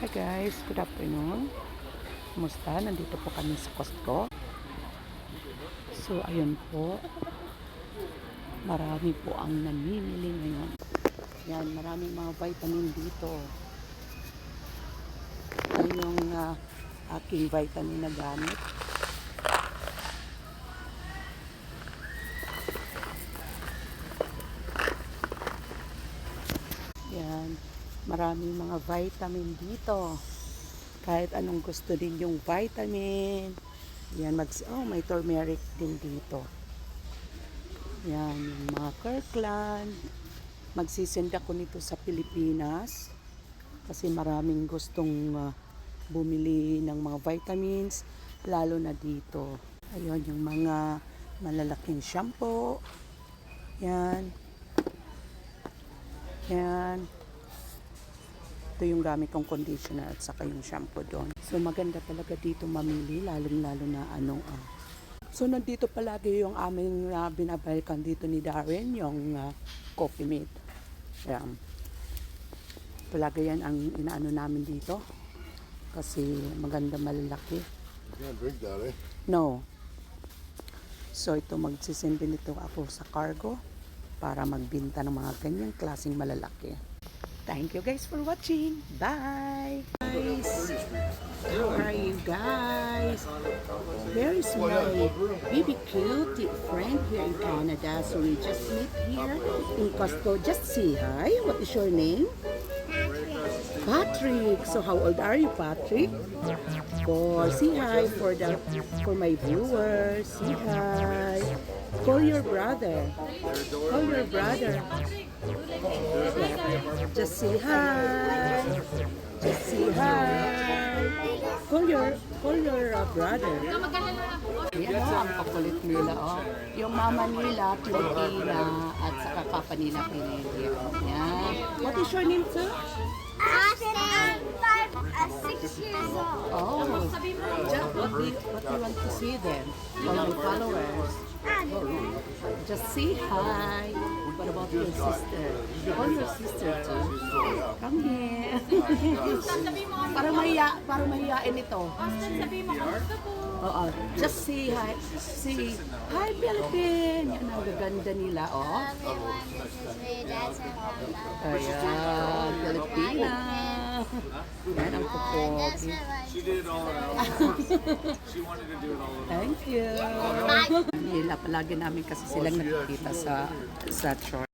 Hi guys, good afternoon. Kumusta? Nandito po kami sa Costco. So, ayun po. Marami po ang namimili ngayon. Yan, maraming mga vitamin dito. Ito yung aking vitamin na gamit. Yan, maraming mga vitamin dito. Kahit anong gusto din yung vitamin. Yan, may turmeric din dito. Yan, yung mga Kirkland. Magsisend ako nito sa Pilipinas. Kasi maraming gustong bumili ng mga vitamins. Lalo na dito. Ayun, yung mga malalaking shampoo. Yan. Yan. Ito yung gamit kong conditioner at saka yung shampoo doon. So maganda talaga dito mamili, lalong-lalo na So nandito palagi yung aming binabalikan dito ni Darren, yung Coffee Mate. Ayan. Palagi yan ang inaano namin dito. Kasi maganda, malalaki. You can't drink that, eh? No. So ito, magsisend din ito ako sa cargo para magbinta ng mga ganyang klaseng malalaki. Thank you guys for watching. Bye! Guys, how are you guys? Where is my baby cute friend here in Canada? So we just meet here in Costco. Just say hi. What is your name? Patrick. So how old are you, Patrick? 4. Say hi for my viewers. Say hi. Call your brother. Call your brother. Just say hi. Just say hi. Call your brother. Yan ang pakulit nila, oh. Yung mama nila, Pilipina, at saka papa nila, Canadian. Yan. What is your name, sir? Austin, 6 years old. Oh, what do you want to see then? All my followers. Just say hi. What about your sister? Call your sister too. Come here. para mahiyain ito. Oo. Just say hi. Say hi, Philippine. Yan ang gaganda nila, oh. Ayan, Pilipina. Yan ang pupogi. She did it all her own. She wanted to do it all her own. Thank you. Nila palagi namin kasi silang nakikita sa church.